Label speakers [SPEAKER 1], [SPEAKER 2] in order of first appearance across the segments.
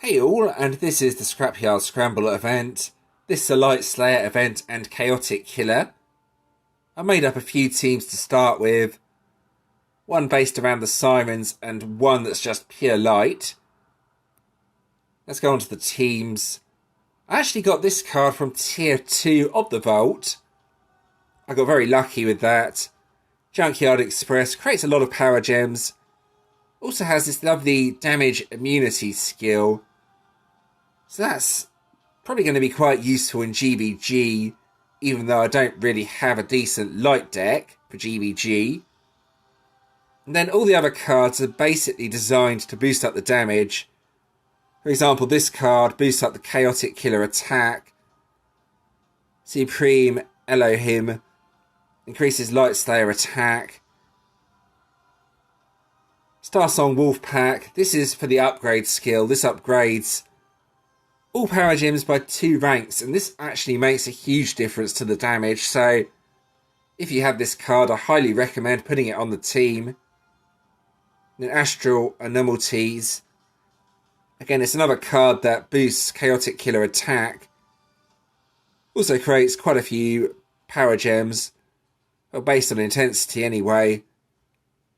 [SPEAKER 1] Hey all, and this is the Scrapyard Scramble event. This is a Light Slayer event and Chaotic Killer. I made up a few teams to start with. One based around the sirens and one that's just pure light. Let's go on to the teams. I actually got this card from tier 2 of the vault. I got very lucky with that. Junkyard Express creates a lot of power gems. Also has this lovely damage immunity skill. So that's probably going to be quite useful in GBG, even though I don't really have a decent light deck for GBG. And then all the other cards are basically designed to boost up the damage. For example, this card boosts up the Chaotic Killer attack. Supreme Elohim increases Light Slayer attack. Starsong Wolfpack, this is for the upgrade skill. This upgrades all power gems by 2 ranks, and this actually makes a huge difference to the damage, so if you have this card, I highly recommend putting it on the team. And then Astral Anomalies. Again, it's another card that boosts Chaotic Killer attack. Also creates quite a few power gems, well, based on intensity anyway.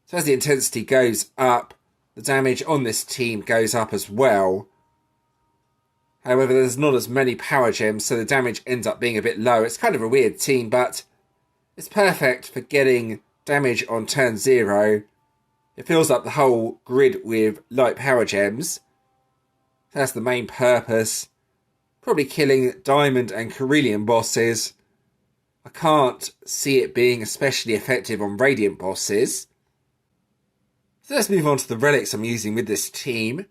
[SPEAKER 1] So as the intensity goes up, the damage on this team goes up as well. However, there's not as many power gems, so the damage ends up being a bit low. It's kind of a weird team, but it's perfect for getting damage on turn 0. It fills up the whole grid with light power gems. That's the main purpose. Probably killing diamond and korelum bosses. I can't see it being especially effective on radiant bosses. So let's move on to the relics I'm using with this team.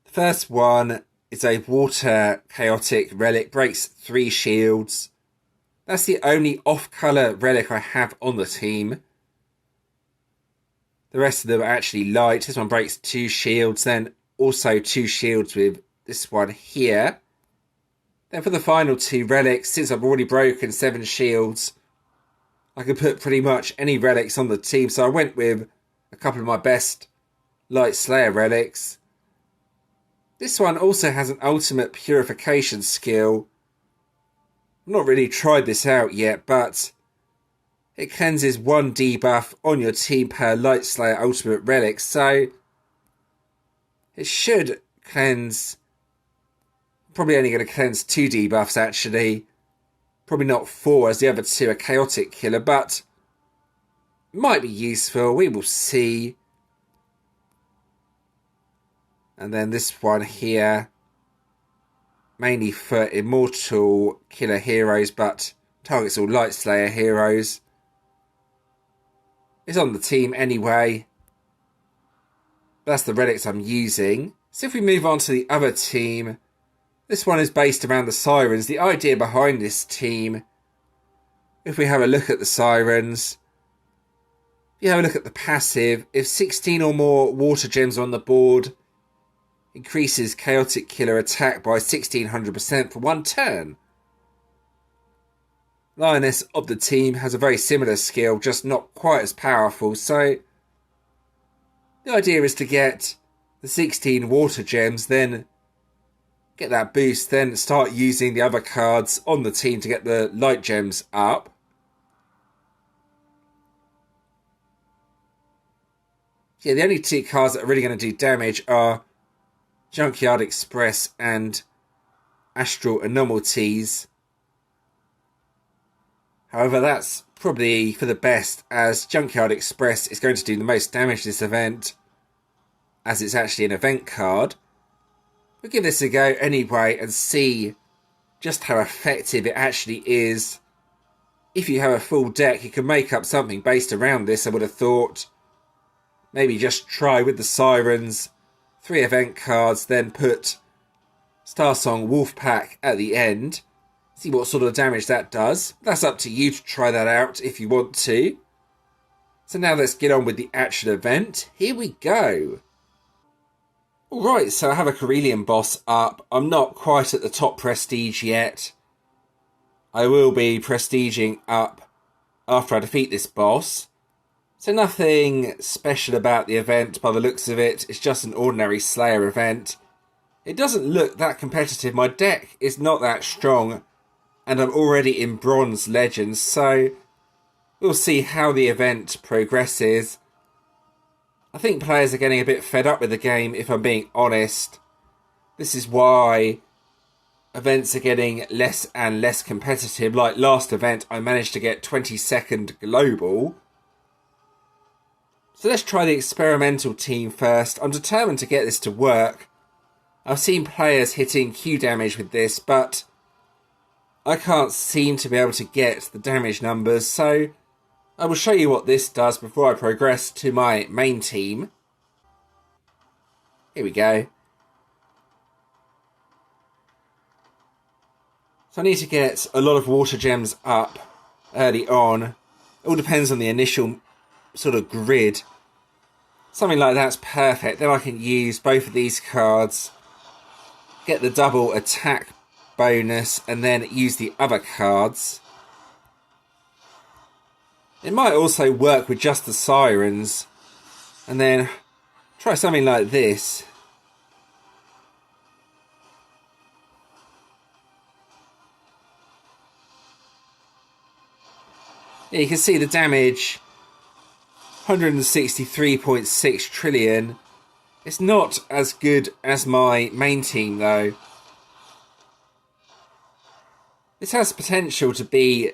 [SPEAKER 1] The first one is a water chaotic relic, breaks 3 shields. That's the only off-colour relic I have on the team. The rest of them are actually light. This one breaks 2 shields, then also 2 shields with this one here. Then for the final 2 relics, since I've already broken 7 shields, I can put pretty much any relics on the team. So I went with a couple of my best Light Slayer relics. This one also has an ultimate purification skill. I've not really tried this out yet, but it cleanses 1 debuff on your team per Light Slayer ultimate relic. So it should cleanse, probably only going to cleanse 2 debuffs actually. Probably not 4 as the other 2 are Chaotic Killer, but might be useful. We will see. And then this one here, mainly for Immortal Killer heroes, but targets all Light Slayer heroes. It's on the team anyway. That's the relics I'm using. So if we move on to the other team, this one is based around the sirens. The idea behind this team, if we have a look at the sirens, if you have a look at the passive, if 16 or more water gems are on the board, increases Chaotic Killer attack by 1600% for 1 turn. Lioness of the team has a very similar skill, just not quite as powerful, so the idea is to get the 16 water gems, then get that boost, then start using the other cards on the team to get the light gems up. Yeah, the only 2 cards that are really going to do damage are Junkyard Express and Astral Anomalies. However, that's probably for the best, as Junkyard Express is going to do the most damage this event, as it's actually an event card. We'll give this a go anyway and see just how effective it actually is. If you have a full deck, you can make up something based around this, I would have thought. Maybe just try with the sirens, 3 event cards, then put Starsong Wolfpack at the end. See what sort of damage that does. That's up to you to try that out if you want to. So now let's get on with the actual event. Here we go. Alright, so I have a korelum boss up. I'm not quite at the top prestige yet. I will be prestiging up after I defeat this boss. So nothing special about the event by the looks of it. It's just an ordinary Slayer event. It doesn't look that competitive. My deck is not that strong, and I'm already in Bronze Legends, so we'll see how the event progresses. I think players are getting a bit fed up with the game, if I'm being honest. This is why events are getting less and less competitive. Like last event, I managed to get 22nd global. So let's try the experimental team first. I'm determined to get this to work. I've seen players hitting Q damage with this, but I can't seem to be able to get the damage numbers, so I will show you what this does before I progress to my main team. Here we go. So I need to get a lot of water gems up early on. It all depends on the initial sort of grid. Something like that's perfect. Then I can use both of these cards, get the double attack bonus, and then use the other cards. It might also work with just the sirens, and then try something like this. Yeah, you can see the damage, 163.6 trillion. It's not as good as my main team though. This has potential to be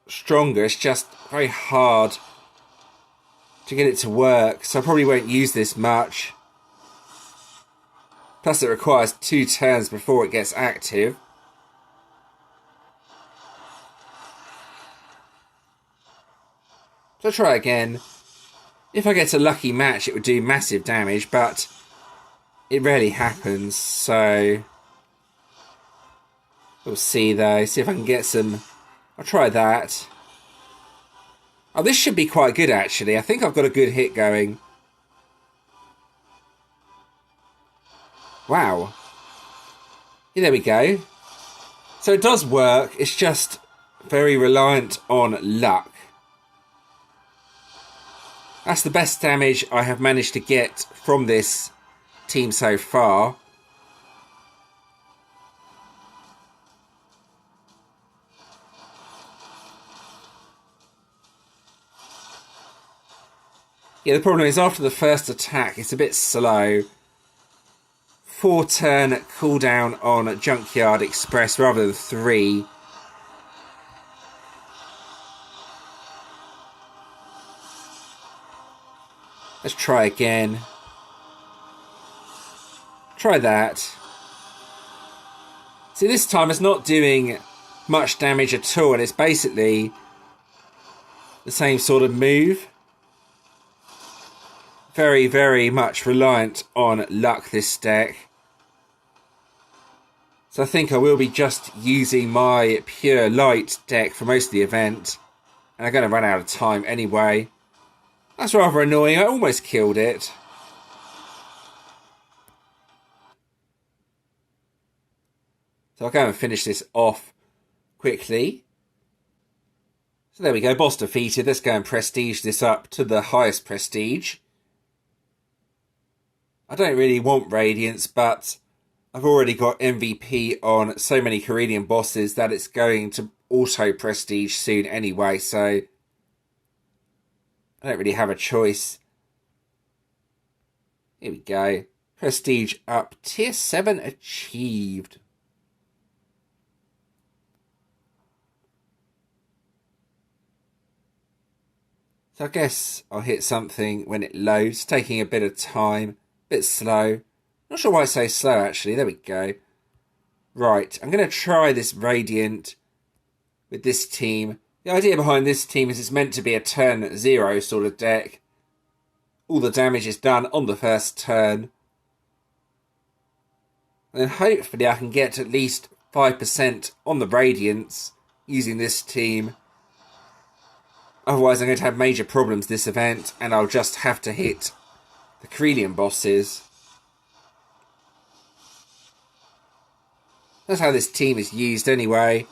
[SPEAKER 1] stronger, it's just very hard to get it to work, so I probably won't use this much. Plus it requires 2 turns before it gets active. So I'll try again. If I get a lucky match, it would do massive damage, but it rarely happens, so we'll see though. See if I can get some. I'll try that. Oh, this should be quite good actually. I think I've got a good hit going. Wow. Yeah, there we go. So it does work. It's just very reliant on luck. That's the best damage I have managed to get from this team so far. Yeah, the problem is after the first attack, it's a bit slow. 4-turn cooldown on Junkyard Express rather than 3. Let's try again. Try that. See, this time it's not doing much damage at all, and it's basically the same sort of move. Very, very much reliant on luck, this deck. So I think I will be just using my pure light deck for most of the event. And I'm going to run out of time anyway. That's rather annoying. I almost killed it. So I'll go and finish this off quickly. So there we go. Boss defeated. Let's go and prestige this up to the highest prestige. I don't really want Radiance, but I've already got MVP on so many Corelum bosses that it's going to auto prestige soon anyway, so I don't really have a choice. Here we go. Prestige up. Tier 7 achieved. So I guess I'll hit something when it loads. Taking a bit of time. A bit slow. Not sure why I say slow actually. There we go. Right. I'm going to try this Radiant with this team. The idea behind this team is it's meant to be a turn 0 sort of deck. All the damage is done on the first turn. And then hopefully I can get at least 5% on the Radiance using this team. Otherwise I'm going to have major problems this event, and I'll just have to hit the Corelum bosses. That's how this team is used anyway.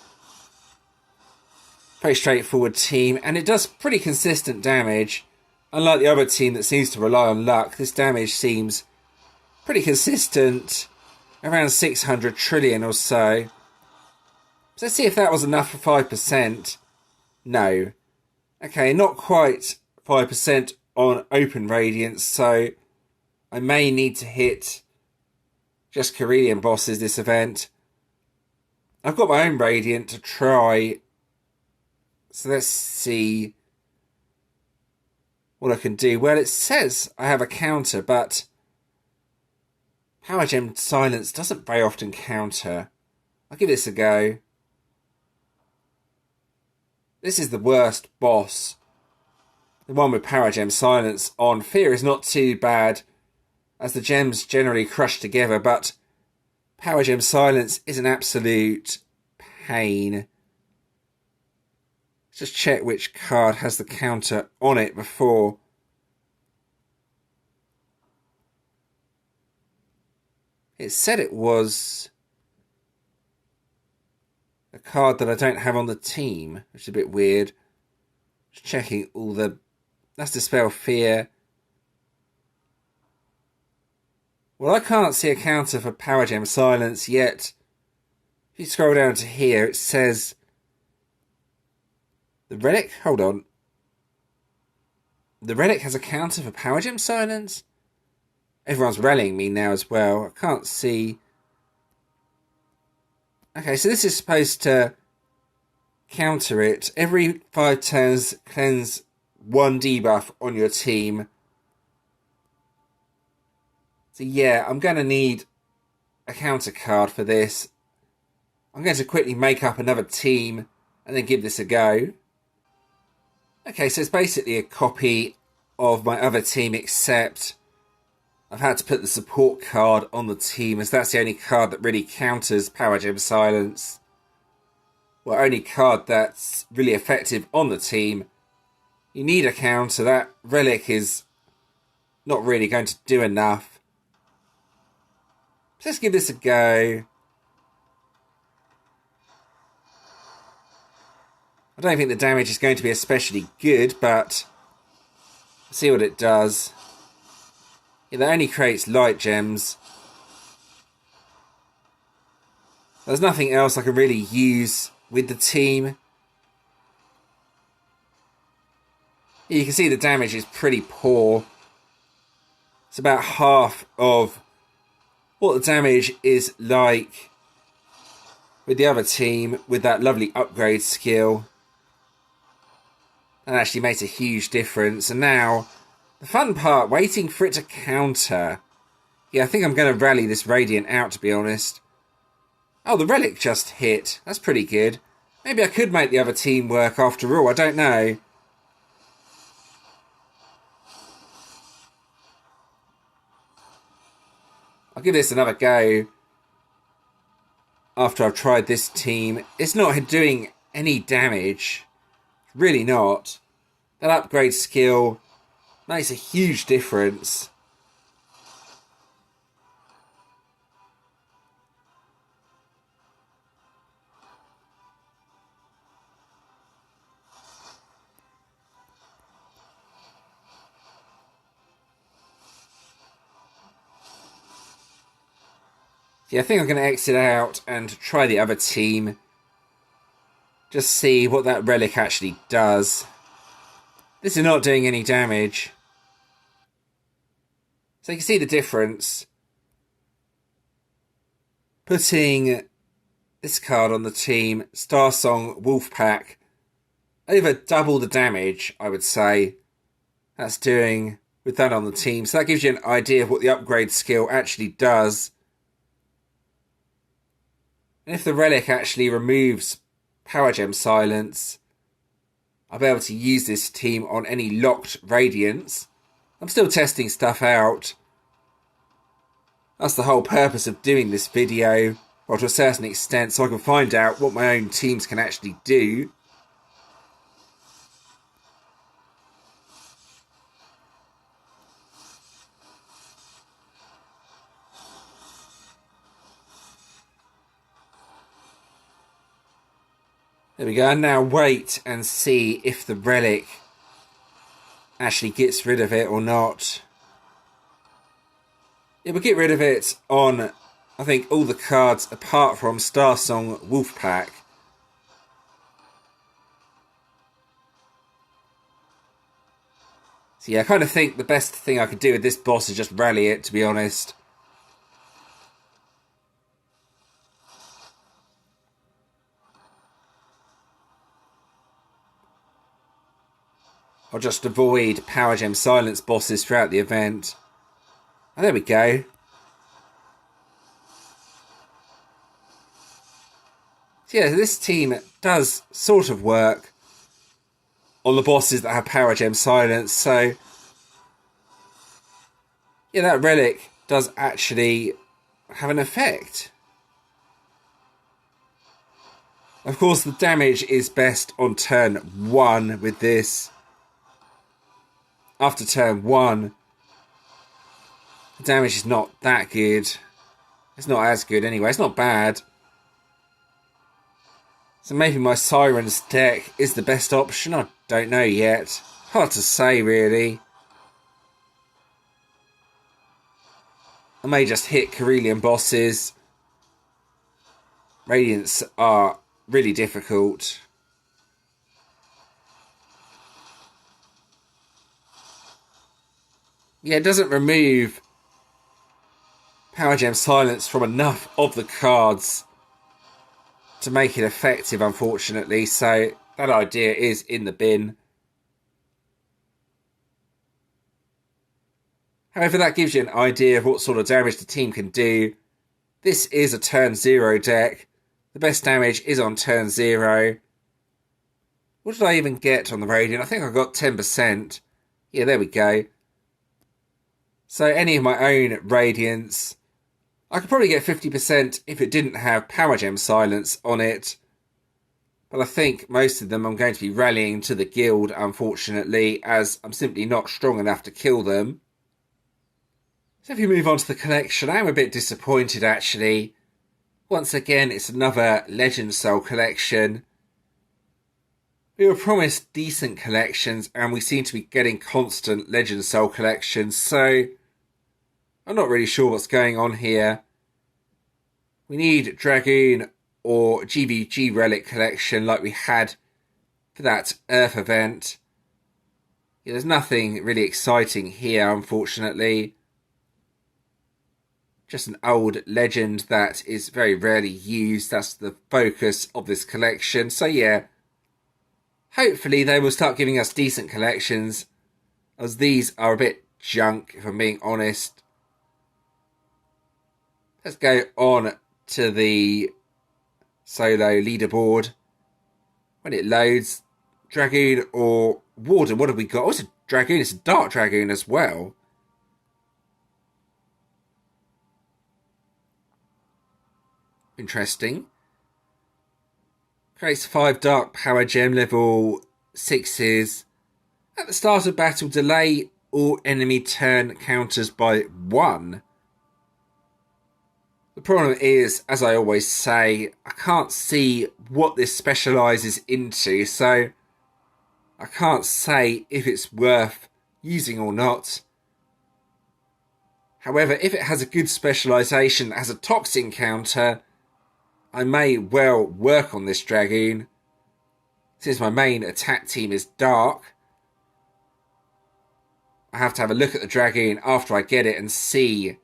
[SPEAKER 1] Very straightforward team, and it does pretty consistent damage. Unlike the other team that seems to rely on luck, this damage seems pretty consistent, around 600 trillion or so. So let's see if that was enough for 5%. No. Okay, not quite 5% on open radiance, so I may need to hit just korelum bosses this event. I've got my own radiant to try, so let's see what I can do. Well, it says I have a counter, but Power Gem Silence doesn't very often counter. I'll give this a go. This is the worst boss. The one with Power Gem Silence on. Fear is not too bad, as the gems generally crush together, but Power Gem Silence is an absolute pain. Let's just check which card has the counter on it before. It said it was a card that I don't have on the team, which is a bit weird. Just checking all the... That's Dispel Fear. Well, I can't see a counter for Power Gem Silence yet. If you scroll down to here, it says... The Relic? Hold on. The Relic has a counter for Power Gem Silence? Everyone's rallying me now as well. I can't see... Okay, so this is supposed to counter it. Every 5 turns, cleanse 1 debuff on your team. So yeah, I'm going to need a counter card for this. I'm going to quickly make up another team and then give this a go. Okay, so it's basically a copy of my other team, except I've had to put the support card on the team, as that's the only card that really counters Power Gem Silence. Well, only card that's really effective on the team. You need a counter. That Relic is not really going to do enough. So let's give this a go. I don't think the damage is going to be especially good, but let's see what it does. Yeah, that only creates light gems. There's nothing else I can really use with the team. You can see the damage is pretty poor. It's about half of what the damage is like with the other team with that lovely upgrade skill. That actually makes a huge difference. And now, the fun part, waiting for it to counter. Yeah, I think I'm going to rally this Radiant out, to be honest. Oh, the Relic just hit. That's pretty good. Maybe I could make the other team work after all. I don't know. I'll give this another go after I've tried this team. It's not doing any damage. Really not. That upgrade skill makes a huge difference. Yeah, I think I'm going to exit out and try the other team. Just see what that Relic actually does. This is not doing any damage. So you can see the difference. Putting this card on the team, Starsong Wolfpack, over double the damage, I would say, that's doing with that on the team. So that gives you an idea of what the upgrade skill actually does. And if the Relic actually removes Power Gem Silence, I'll be able to use this team on any locked Radiants. I'm still testing stuff out. That's the whole purpose of doing this video, or to a certain extent, so I can find out what my own teams can actually do. There we go, and now wait and see if the Relic actually gets rid of it or not. Yeah, we'll get rid of it on, I think, all the cards apart from Starsong Wolfpack. So yeah, I kind of think the best thing I could do with this boss is just rally it, to be honest. I'll just avoid Power Gem Silence bosses throughout the event. And there we go. So yeah, this team does sort of work on the bosses that have Power Gem Silence, so yeah, that relic does actually have an effect. Of course, the damage is best on turn 1 with this. After turn 1, the damage is not that good. It's not as good anyway, it's not bad. So maybe my Sirens deck is the best option, I don't know yet. Hard to say, really. I may just hit Korelum bosses. Radiants are really difficult. Yeah, it doesn't remove Power Gem Silence from enough of the cards to make it effective, unfortunately, so that idea is in the bin. However, that gives you an idea of what sort of damage the team can do. This is a turn 0 deck. The best damage is on turn 0. What did I even get on the Radiant? I think I got 10%. Yeah, there we go. So any of my own Radiants, I could probably get 50% if it didn't have Power Gem Silence on it. But I think most of them I'm going to be rallying to the guild, unfortunately, as I'm simply not strong enough to kill them. So if you move on to the collection, I am a bit disappointed, actually. Once again, it's another Legend Soul collection. We were promised decent collections, and we seem to be getting constant Legend Soul collections, so I'm not really sure what's going on here. We need Dragoon or GVG Relic collection like we had for that Earth event. Yeah, there's nothing really exciting here, unfortunately. Just an old legend that is very rarely used. That's the focus of this collection. So yeah, hopefully they will start giving us decent collections, as these are a bit junk, if I'm being honest. Let's go on to the solo leaderboard. When it loads, Dragoon or Warden, what have we got? Oh, it's a Dragoon. It's a Dark Dragoon as well. Interesting. Creates 5 Dark Power Gem level 6s. At the start of battle, delay all enemy turn counters by 1. The problem is, as I always say, I can't see what this specialises into, so I can't say if it's worth using or not. However, if it has a good specialisation as a toxin counter, I may well work on this Dragoon. Since my main attack team is Dark, I have to have a look at the Dragoon after I get it and see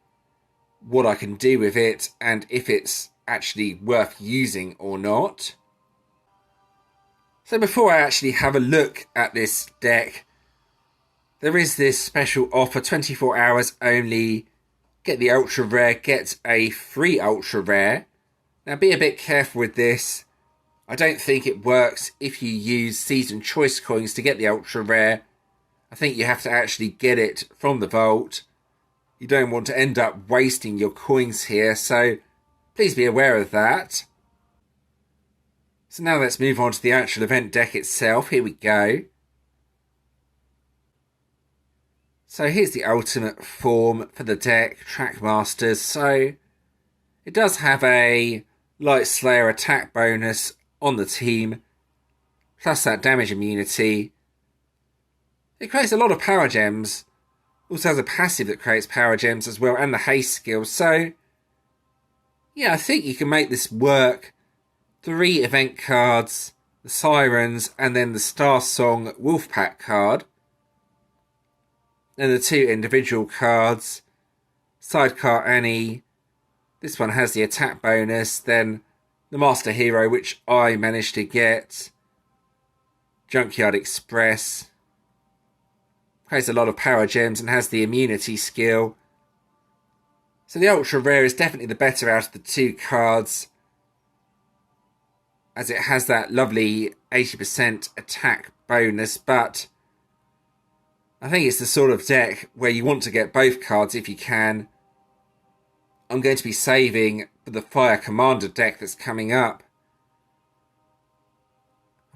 [SPEAKER 1] what I can do with it and if it's actually worth using or not. So before I actually have a look at this deck, there is this special offer, 24 hours only. Get the ultra rare, get a free ultra rare. Now be a bit careful with this. I don't think it works if you use season choice coins to get the ultra rare. I think you have to actually get it from the vault. You don't want to end up wasting your coins here, so please be aware of that. So now let's move on to the actual event deck itself. Here we go. So here's the ultimate form for the deck, Trackmasters. So it does have a Light Slayer attack bonus on the team, plus that damage immunity. It creates a lot of power gems. Also has a passive that creates power gems as well, and the haste skill. So, yeah, I think you can make this work. 3 event cards, the Sirens, and then the Star Song Wolfpack card. Then the 2 individual cards. Sidecar Annie. This one has the attack bonus. Then the Master Hero, which I managed to get. Junkyard Express. Has a lot of power gems and has the immunity skill. So the Ultra Rare is definitely the better out of the 2 cards, as it has that lovely 80% attack bonus, but I think it's the sort of deck where you want to get both cards if you can. I'm going to be saving for the Fire Commander deck that's coming up.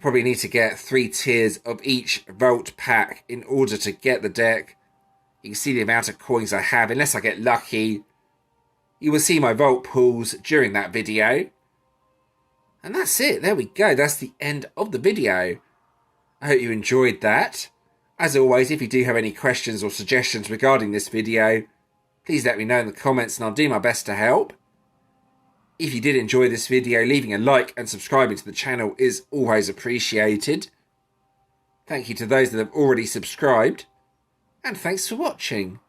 [SPEAKER 1] Probably need to get 3 tiers of each Vault pack in order to get the deck. You can see the amount of coins I have, unless I get lucky. You will see my Vault pools during that video. And that's it, there we go, that's the end of the video. I hope you enjoyed that. As always, if you do have any questions or suggestions regarding this video, please let me know in the comments and I'll do my best to help. If you did enjoy this video, leaving a like and subscribing to the channel is always appreciated. Thank you to those that have already subscribed, and thanks for watching.